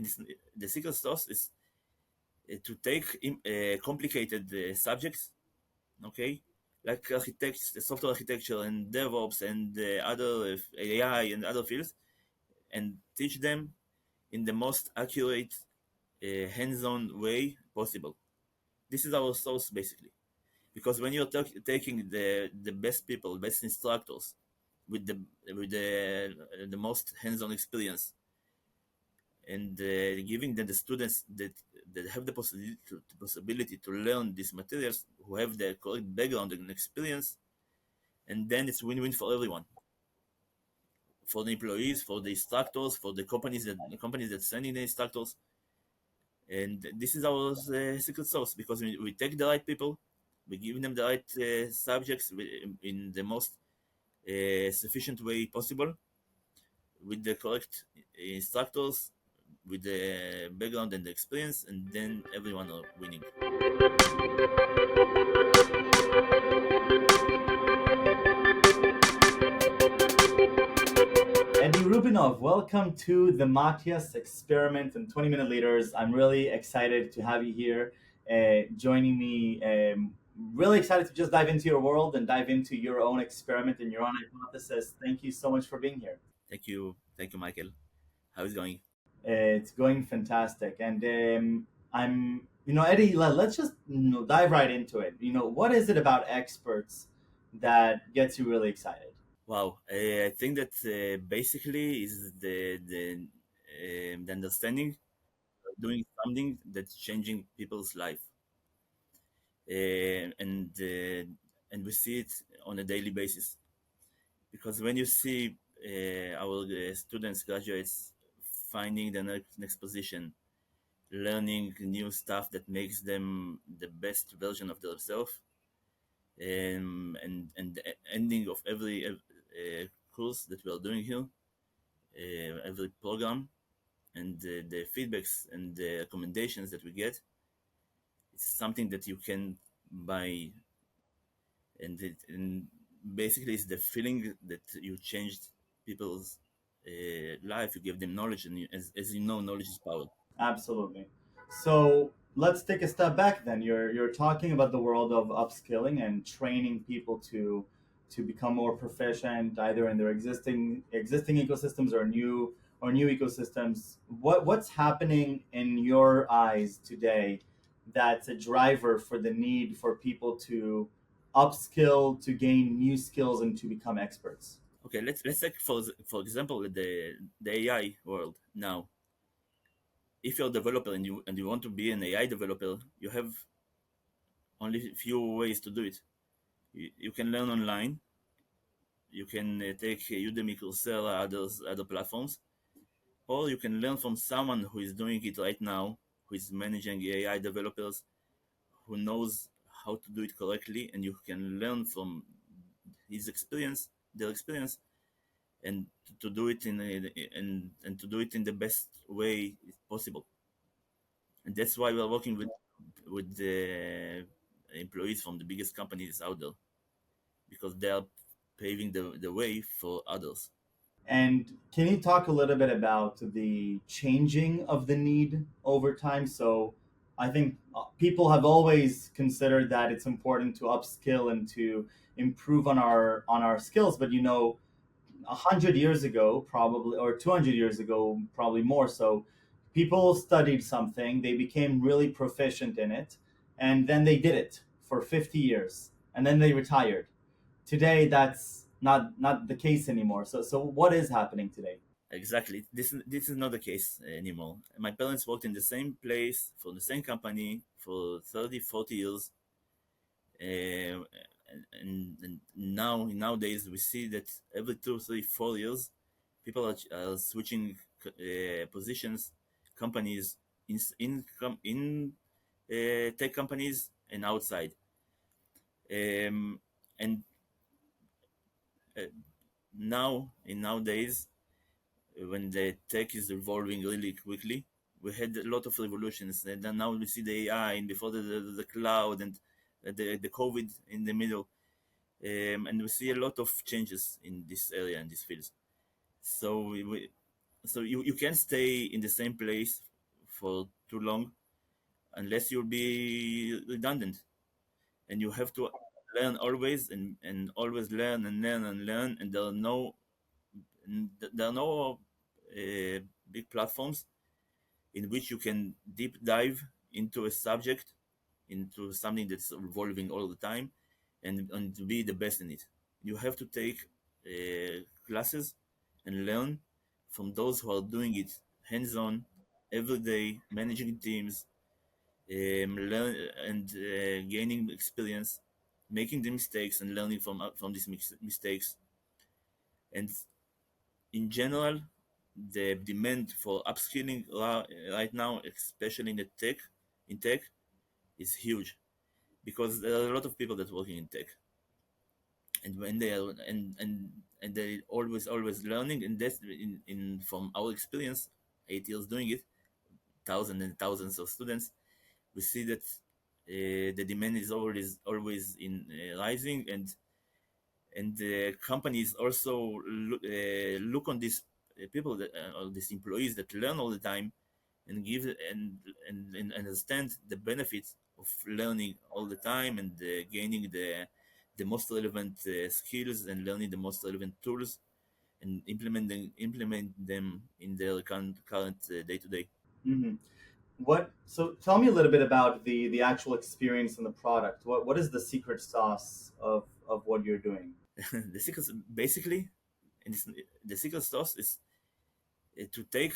And the secret sauce is to take complicated subjects, okay, like software architecture and DevOps and other AI and other fields, and teach them in the most accurate, hands-on way possible. This is our source basically, because when you're taking the best people, best instructors, with the most hands-on experience, and giving them the students that have the possibility to learn these materials, who have the correct background and experience, and then it's win-win for everyone, for the employees, for the instructors, for the companies that sending the instructors. And this is our secret sauce, because we take the right people, we give them the right subjects in the most sufficient way possible, with the correct instructors, with the background and the experience, and then everyone are winning. Eddie Rubinov, welcome to the Matthias Experiment and 20-Minute Leaders. I'm really excited to have you here joining me. Really excited to just dive into your world and dive into your own experiment and your own hypothesis. Thank you so much for being here. Thank you, Michael. How is it going? It's going fantastic. And Eddie, let's just dive right into it. What is it about experts that gets you really excited? Wow, I think that basically is the understanding of doing something that's changing people's life, and we see it on a daily basis, because when you see our students, graduates, finding the next position, learning new stuff that makes them the best version of themselves, and the ending of every course that we are doing here, every program, and the feedbacks and the recommendations that we get, it's something that you can buy, and basically it's the feeling that you changed people's life. You give them knowledge, and as you know, knowledge is power. Absolutely. So let's take a step back then. You're talking about the world of upskilling and training people to become more proficient either in their existing ecosystems or new ecosystems. What's happening in your eyes today that's a driver for the need for people to upskill, to gain new skills and to become experts? Okay, let's take for example the AI world now. If you're a developer and you want to be an AI developer, you have only a few ways to do it. You can learn online. You can take Udemy, Coursera, other platforms, or you can learn from someone who is doing it right now, who is managing AI developers, who knows how to do it correctly, and you can learn from their experience, and to do it and to do it in the best way possible. And that's why we're working with the employees from the biggest companies out there, because they are paving the way for others. And can you talk a little bit about the changing of the need over time? So I think people have always considered that it's important to upskill and to improve on our skills, but 100 years ago, probably, or 200 years ago, probably more so, people studied something, they became really proficient in it, and then they did it for 50 years, and then they retired. Today, that's not the case anymore. So what is happening today? Exactly. This is not the case anymore. My parents worked in the same place for the same company for 30, 40 years. Uh, and nowadays we see that every 2, 3, 4 years, people are switching positions, companies, in tech companies and outside. And uh, nowadays, when the tech is evolving really quickly, we had a lot of revolutions, and then now we see the AI, and before the cloud, and the COVID in the middle, and we see a lot of changes in this area and these fields. So So you can't stay in the same place for too long unless you'll be redundant, and you have to learn always and always learn and learn and learn. And there are no big platforms in which you can deep dive into a subject, into something that's evolving all the time, and to be the best in it. You have to take classes and learn from those who are doing it hands on, every day, managing teams, learn and gaining experience, making the mistakes and learning from these mistakes. And in general, the demand for upskilling right now, especially in tech, is huge because there are a lot of people that working in tech, and when they are and they always learning, and that's in from our experience, 8 years doing it, thousands and thousands of students, we see that the demand is always in rising, and the companies also look on these people that or these employees that learn all the time and give and understand the benefits of learning all the time and gaining the most relevant skills and learning the most relevant tools and implement them in their current day to day. Hmm. What? So tell me a little bit about the actual experience and the product. What is the secret sauce of what you're doing? The secret, basically, and the secret sauce is to take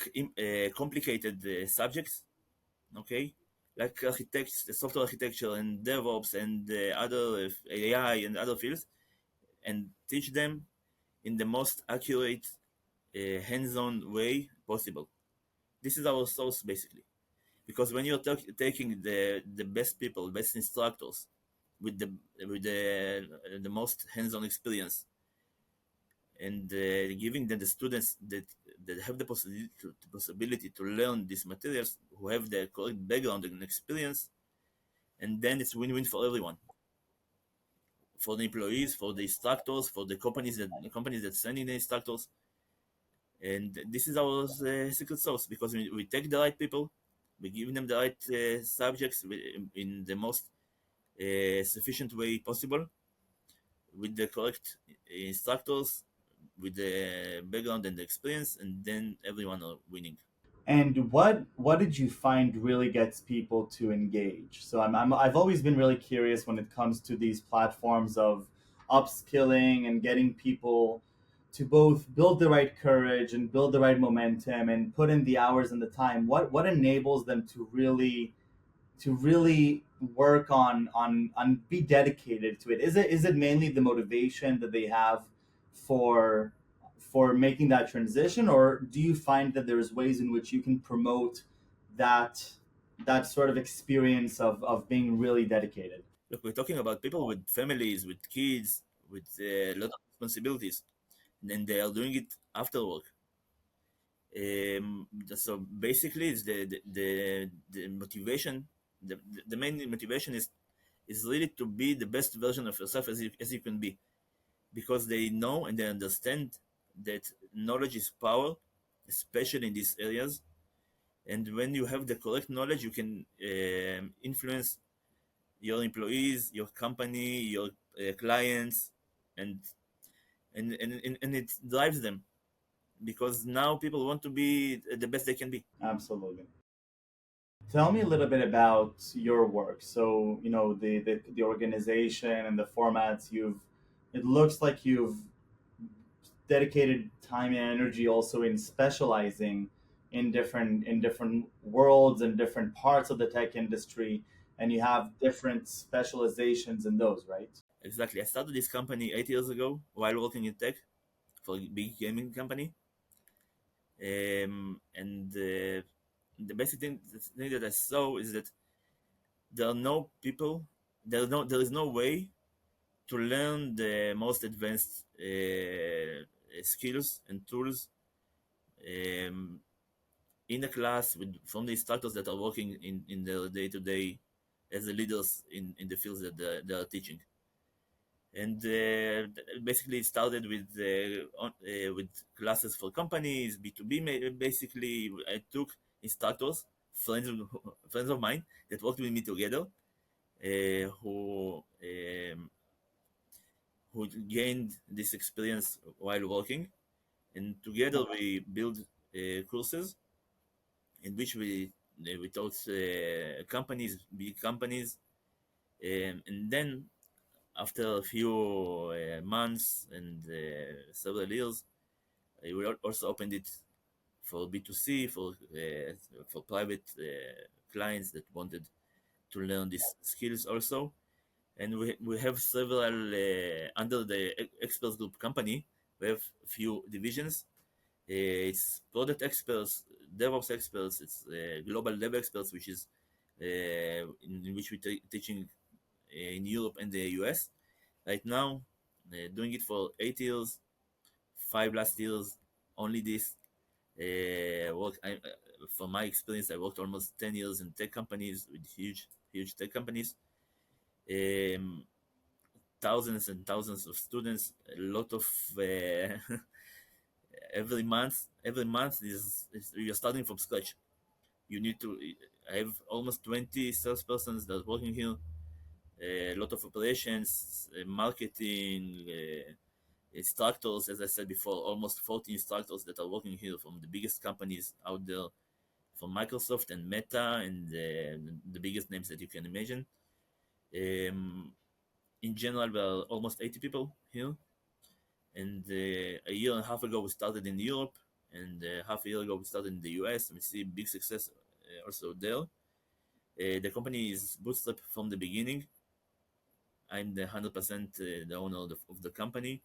complicated subjects, okay, like software architecture and DevOps and other AI and other fields, and teach them in the most accurate, hands-on way possible. This is our source basically, because when you're taking the best people, best instructors with the most hands-on experience, and giving them the students that have the possibility to learn these materials, who have the correct background and experience, and then it's win-win for everyone, for the employees, for the instructors, for the companies that sending the instructors. And this is our secret sauce, because we take the right people, we give them the right subjects in the most sufficient way possible, with the correct instructors, with the background and the experience, and then everyone are winning. And what did you find really gets people to engage? So I've always been really curious when it comes to these platforms of upskilling and getting people to both build the right courage and build the right momentum and put in the hours and the time. What enables them to really work on be dedicated to it? Is it mainly the motivation that they have for making that transition, or do you find that there's ways in which you can promote that that sort of experience of being really dedicated? Look, we're talking about people with families, with kids, with a lot of responsibilities, and then they are doing it after work. So basically, it's the motivation. The main motivation is really to be the best version of yourself as you can be, because they know and they understand that knowledge is power, especially in these areas. And when you have the correct knowledge, you can influence your employees, your company, your clients, and and it drives them, because now people want to be the best they can be. Absolutely. Tell me a little bit about your work. So, the organization and the formats you've, it looks like you've dedicated time and energy also in specializing in different worlds and different parts of the tech industry, and you have different specializations in those, right? Exactly. I started this company 8 years ago while working in tech for a big gaming company. And the basic thing that I saw is that there are no people, there is no way to learn the most advanced skills and tools um, in a class from the instructors that are working in their day to day as the leaders in the fields that they are teaching. and basically it started with classes for companies, B2B. Basically, I took instructors, friends of mine that worked with me together, who gained this experience while working, and together we build courses in which we taught companies, big companies, and then after a few months and several years, we also opened it for B2C, for private clients that wanted to learn these skills also. And we have several under the experts group company. We have a few divisions. It's product experts, DevOps experts, it's global dev experts, which is in which we teaching in Europe and the US right now, doing it for 8 years, 5 last years, only this. From my experience, I worked almost 10 years in tech companies with huge tech companies. Um, Thousands and thousands of students, a lot of every month is you're starting from scratch. You need to I have almost 20 salespersons that are working here, a lot of operations, marketing, instructors, as I said before, almost 40 instructors that are working here from the biggest companies out there, from Microsoft and Meta and the biggest names that you can imagine. Um, in general, there are almost 80 people here. And a year and a half ago, we started in Europe, and half a year ago, we started in the US. We see big success also there. The company is bootstrapped from the beginning. I'm the 100% the owner of the company.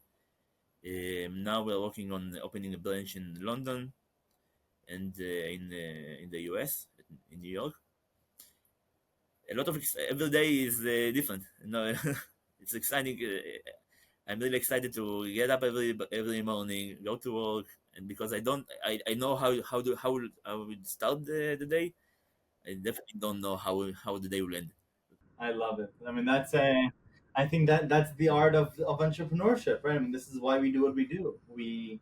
Now we're working on opening a branch in London and in the US, in New York. A lot of every day is different. You know, it's exciting. I'm really excited to get up every morning, go to work, and because I know how would start the day. I definitely don't know how the day will end. I love it. I mean, that's a. I think that's the art of entrepreneurship, right? I mean, this is why we do what we do. We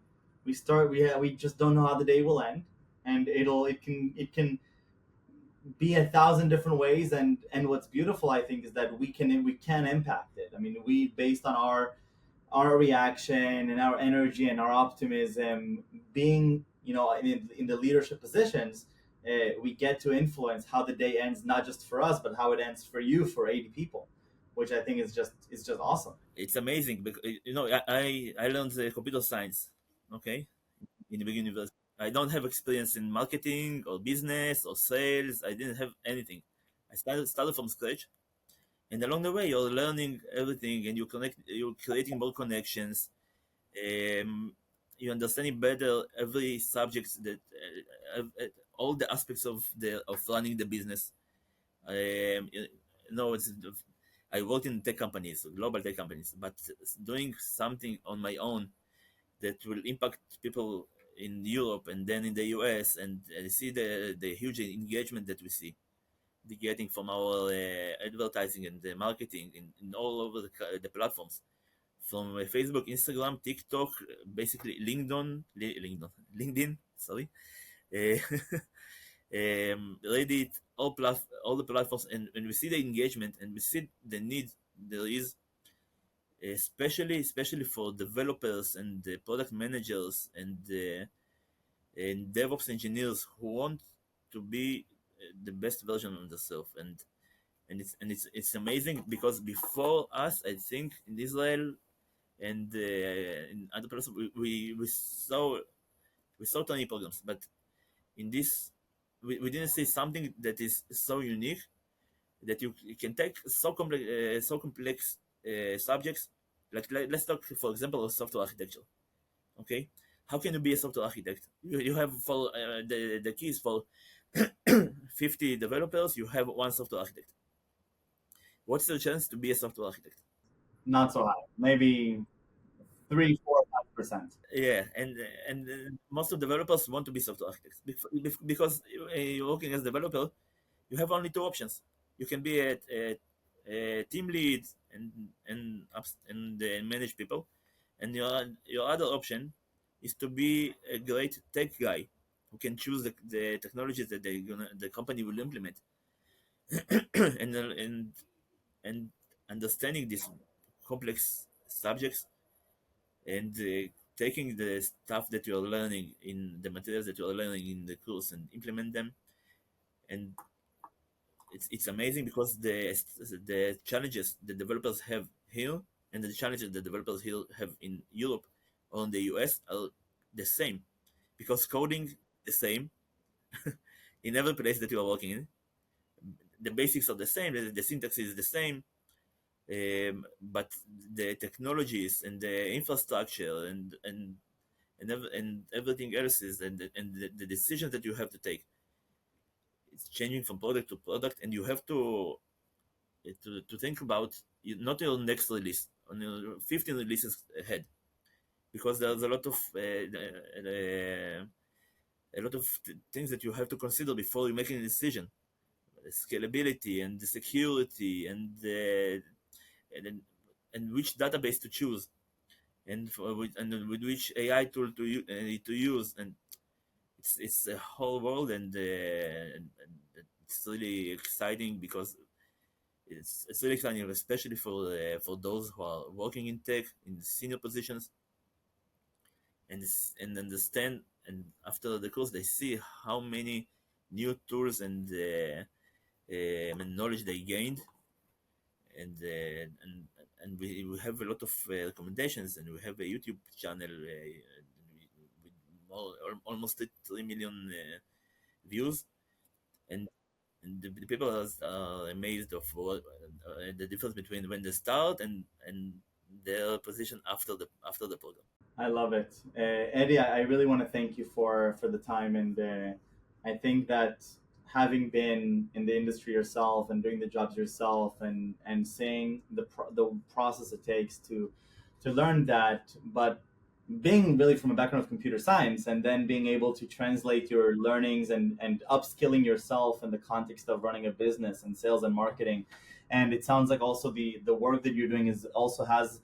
start. We just don't know how the day will end, and it can be a thousand different ways. And what's beautiful, I think, is that we can impact it. I mean, we based on our reaction and our energy and our optimism, being in the leadership positions, we get to influence how the day ends, not just for us, but how it ends for you, for 80 people, which I think is just awesome. It's amazing because I learned computer science, okay, in the beginning university. I don't have experience in marketing or business or sales. I didn't have anything. I started from scratch, and along the way, you're learning everything, and you're creating more connections. Um, you're understanding better every subject that all the aspects of running the business. You it's I worked in tech companies, global tech companies, but doing something on my own that will impact people in Europe and then in the US, and I see the huge engagement that we see getting from our advertising and the marketing in all over the platforms, from Facebook, Instagram, TikTok, basically LinkedIn, sorry, uh, Reddit, all the platforms, and we see the engagement and we see the need there is, especially for developers and the product managers and DevOps engineers who want to be the best version of themselves. And it's amazing because before us, I think in Israel and in other places, we saw Tony programs, but in this we didn't see something that is so unique that you can take so complex subjects. Like let's talk, for example, of software architecture. Okay, how can you be a software architect? You have for the keys for 50 developers. You have one software architect. What's the chance to be a software architect? Not so high, maybe 3, 4, 5%. Yeah, and most of developers want to be software architects because you're working as a developer, you have only two options. You can be a team lead, and manage people. And your other option is to be a great tech guy who can choose the technologies that the company will implement, and and understanding these complex subjects, and taking the stuff that you're learning in the materials that you're learning in the course and implement them. And it's amazing because the challenges the developers have here and the challenges the developers here have in Europe or in the US are the same, because coding the same in every place that you are working in. The basics are the same, the syntax is the same, but the technologies and the infrastructure and everything else is, and the decisions that you have to take, it's changing from product to product, and you have to think about not your next release, on your 15 releases ahead, because there's a lot of things that you have to consider before you make a decision. The scalability and the security and and which database to choose, and with which AI tool to use, and it's a whole world, and it's really exciting, because it's really exciting, especially for those who are working in tech in senior positions, and understand, and after the course they see how many new tools and knowledge they gained, and we have a lot of recommendations, and we have a YouTube channel with almost 3 million views, and the people are amazed of the difference between when they start and their position after the program. I love it, Eddie. I really want to thank you for the time, and I think that having been in the industry yourself and doing the jobs yourself, and seeing the process it takes to learn that, but being really from a background of computer science, and then being able to translate your learnings and upskilling yourself in the context of running a business and sales and marketing. And it sounds like also the work that you're doing is also has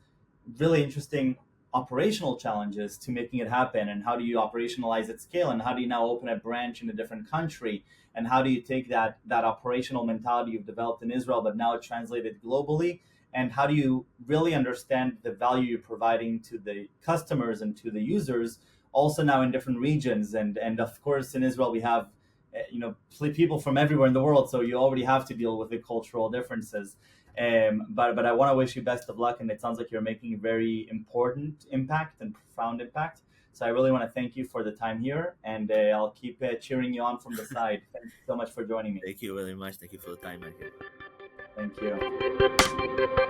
really interesting operational challenges to making it happen. And how do you operationalize at scale, and how do you now open a branch in a different country, and how do you take that operational mentality you've developed in Israel but now translate it globally, and how do you really understand the value you're providing to the customers and to the users also now in different regions. And of course in Israel we have people from everywhere in the world, so you already have to deal with the cultural differences. But I want to wish you best of luck, and it sounds like you're making a very important impact and profound impact. So I really want to thank you for the time here, and I'll keep cheering you on from the side. Thank you so much for joining me. Thank you very much. Thank you for the time, Michael. Thank you.